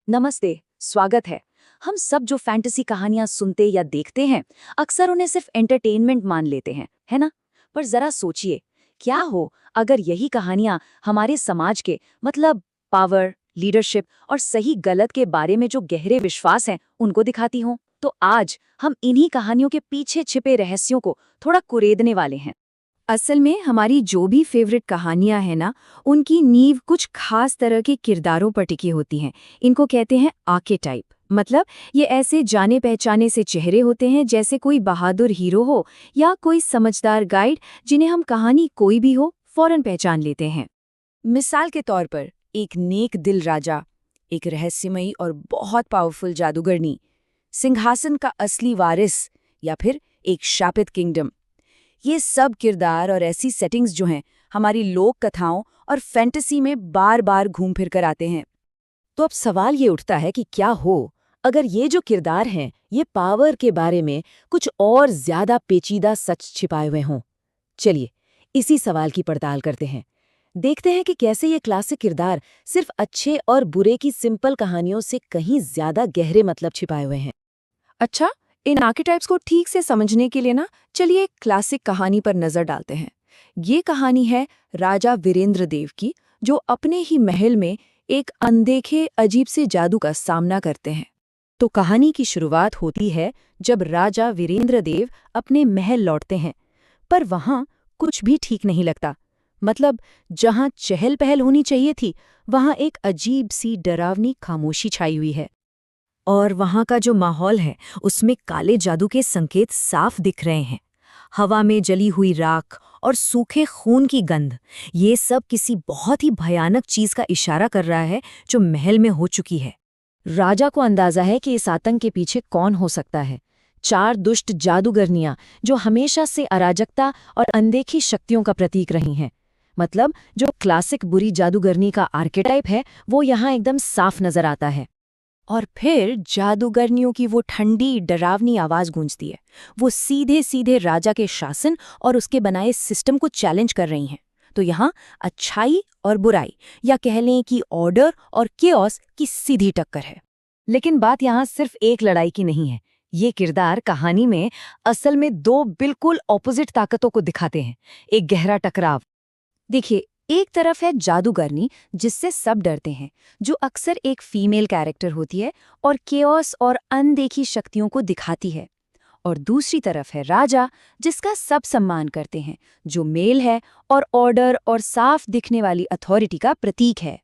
नमस्ते, स्वागत है। हम सब जो फैंटेसी कहानियां सुनते या देखते हैं, अक्सर उन्हें सिर्फ एंटरटेनमेंट मान लेते हैं, है ना? पर जरा सोचिए, क्या हो अगर यही कहानियां हमारे समाज के मतलब पावर, लीडरशिप और सही गलत के बारे में जो गहरे विश्वास हैं, उनको दिखाती हों? तो आज हम इन्हीं कहानियों के पीछे छिपे रहस्यों को थोड़ा कुरेदने वाले हैं। असल में हमारी जो भी फेवरेट कहानियां हैं ना, उनकी नींव कुछ खास तरह के किरदारों पर टिकी होती हैं। इनको कहते हैं आर्केटाइप। मतलब ये ऐसे जाने पहचाने से चेहरे होते हैं, जैसे कोई बहादुर हीरो हो या कोई समझदार गाइड, जिन्हें हम कहानी कोई भी हो फौरन पहचान लेते हैं। मिसाल के तौर पर एक नेक दिल राजा, एक रहस्यमयी और बहुत पावरफुल जादूगरनी, सिंहासन का असली वारिस, या फिर एक शापित किंगडम। ये सब किरदार और ऐसी सेटिंग्स जो हैं, हमारी लोक कथाओं और फैंटेसी में बार बार घूम फिर कर आते हैं। तो अब सवाल ये उठता है कि क्या हो अगर ये जो किरदार हैं ये पावर के बारे में कुछ और ज्यादा पेचीदा सच छिपाए हुए हों। चलिए इसी सवाल की पड़ताल करते हैं। देखते हैं कि कैसे ये क्लासिक किरदार सिर्फ अच्छे और बुरे की सिंपल कहानियों से कहीं ज्यादा गहरे मतलब छिपाए हुए हैं। अच्छा, इन आर्केटाइप्स को ठीक से समझने के लिए ना, चलिए एक क्लासिक कहानी पर नजर डालते हैं। ये कहानी है राजा वीरेंद्र देव की, जो अपने ही महल में एक अनदेखे अजीब से जादू का सामना करते हैं। तो कहानी की शुरुआत होती है जब राजा वीरेंद्र देव अपने महल लौटते हैं, पर वहां कुछ भी ठीक नहीं लगता। मतलब जहां चहल पहल होनी चाहिए थी, वहां एक अजीब सी डरावनी खामोशी छाई हुई है। और वहां का जो माहौल है उसमें काले जादू के संकेत साफ दिख रहे हैं। हवा में जली हुई राख और सूखे खून की गंध, ये सब किसी बहुत ही भयानक चीज का इशारा कर रहा है जो महल में हो चुकी है। राजा को अंदाजा है कि इस आतंक के पीछे कौन हो सकता है। 4 दुष्ट जादूगरनियां जो हमेशा से अराजकता और अनदेखी शक्तियों का प्रतीक रही हैं। मतलब जो क्लासिक बुरी जादूगरनी का आर्केटाइप है वो यहाँ एकदम साफ नजर आता है। और फिर जादूगरनियों की वो ठंडी डरावनी आवाज गूंजती है। वो सीधे सीधे राजा के शासन और उसके बनाए सिस्टम को चैलेंज कर रही हैं। तो यहाँ अच्छाई और बुराई, या कह लें कि ऑर्डर और केओस की सीधी टक्कर है। लेकिन बात यहाँ सिर्फ एक लड़ाई की नहीं है। ये किरदार कहानी में असल में 2 बिल्कुल ऑपोजिट ताकतों को दिखाते हैं, एक गहरा टकराव। देखिए, एक तरफ है जादूगरनी, जिससे सब डरते हैं, जो अक्सर एक फीमेल कैरेक्टर होती है और केओस और अनदेखी शक्तियों को दिखाती है। और दूसरी तरफ है राजा, जिसका सब सम्मान करते हैं, जो मेल है और ऑर्डर और साफ दिखने वाली अथॉरिटी का प्रतीक है।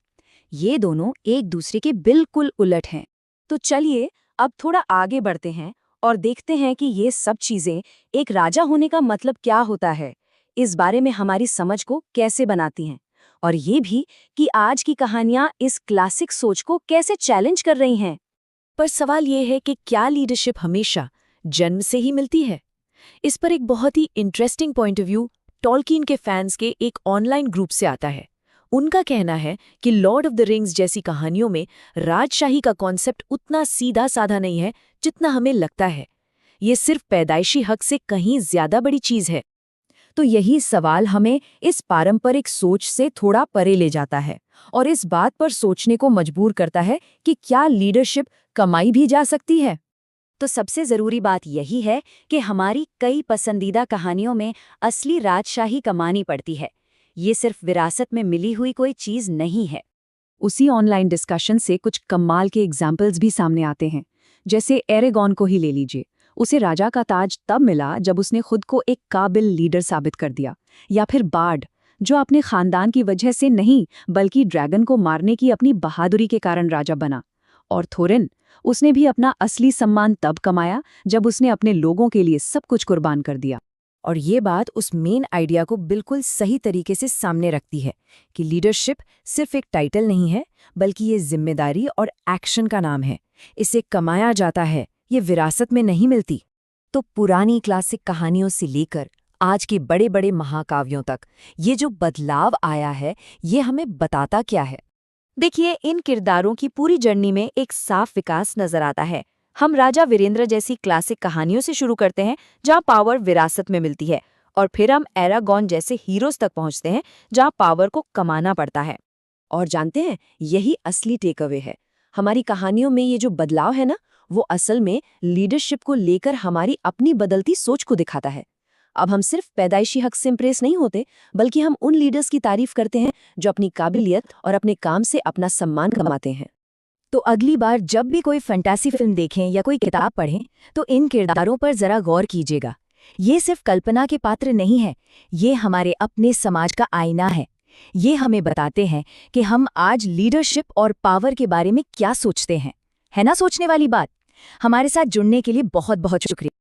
ये दोनों एक दूसरे के बिल्कुल उलट हैं। तो चलिए अब थोड़ा आगे बढ़ते हैं और देखते हैं कि ये सब चीजें एक राजा होने का मतलब क्या होता है, इस बारे में हमारी समझ को कैसे बनाती हैं, और ये भी कि आज की कहानियां इस क्लासिक सोच को कैसे चैलेंज कर रही हैं। पर सवाल ये है कि क्या लीडरशिप हमेशा जन्म से ही मिलती है? इस पर एक बहुत ही इंटरेस्टिंग पॉइंट ऑफ व्यू टॉलकिन के फैंस के एक ऑनलाइन ग्रुप से आता है। उनका कहना है कि लॉर्ड ऑफ द रिंग्स जैसी कहानियों में राजशाही का कॉन्सेप्ट उतना सीधा साधा नहीं है जितना हमें लगता है। ये सिर्फ पैदाइशी हक से कहीं ज्यादा बड़ी चीज है। तो यही सवाल हमें इस पारंपरिक सोच से थोड़ा परे ले जाता है और इस बात पर सोचने को मजबूर करता है कि क्या लीडरशिप कमाई भी जा सकती है। तो सबसे जरूरी बात यही है कि हमारी कई पसंदीदा कहानियों में असली राजशाही कमानी पड़ती है। ये सिर्फ विरासत में मिली हुई कोई चीज नहीं है। उसी ऑनलाइन डिस्कशन से कुछ कमाल के एग्जाम्पल्स भी सामने आते हैं। जैसे एरेगॉन को ही ले लीजिए। उसे राजा का ताज तब मिला जब उसने खुद को एक काबिल लीडर साबित कर दिया। या फिर बार्ड, जो अपने खानदान की वजह से नहीं बल्कि ड्रैगन को मारने की अपनी बहादुरी के कारण राजा बना। और थोरिन, उसने भी अपना असली सम्मान तब कमाया जब उसने अपने लोगों के लिए सब कुछ कुर्बान कर दिया। और ये बात उस मेन आइडिया को बिल्कुल सही तरीके से सामने रखती है कि लीडरशिप सिर्फ एक टाइटल नहीं है, बल्कि ये जिम्मेदारी और एक्शन का नाम है। इसे कमाया जाता है, ये विरासत में नहीं मिलती। तो पुरानी क्लासिक कहानियों से लेकर आज के बड़े बड़े महाकाव्यों तक ये जो बदलाव आया है, ये हमें बताता क्या है? देखिए, इन किरदारों की पूरी जर्नी में एक साफ विकास नजर आता है। हम राजा वीरेंद्र जैसी क्लासिक कहानियों से शुरू करते हैं, जहां पावर विरासत में मिलती है, और फिर हम एरागॉन जैसे हीरोज तक पहुंचते हैं, जहां पावर को कमाना पड़ता है। और जानते हैं, यही असली टेकअवे है। हमारी कहानियों में ये जो बदलाव है ना, वो असल में लीडरशिप को लेकर हमारी अपनी बदलती सोच को दिखाता है। अब हम सिर्फ पैदाइशी हक से इम्प्रेस नहीं होते, बल्कि हम उन लीडर्स की तारीफ करते हैं जो अपनी काबिलियत और अपने काम से अपना सम्मान कमाते हैं। तो अगली बार जब भी कोई फैंटेसी फिल्म देखें या कोई किताब पढ़ें, तो इन किरदारों पर जरा गौर कीजिएगा। ये सिर्फ कल्पना के पात्र नहीं है, ये हमारे अपने समाज का आईना है। ये हमें बताते हैं कि हम आज लीडरशिप और पावर के बारे में क्या सोचते हैं। है ना सोचने वाली बात? हमारे साथ जुड़ने के लिए बहुत बहुत शुक्रिया।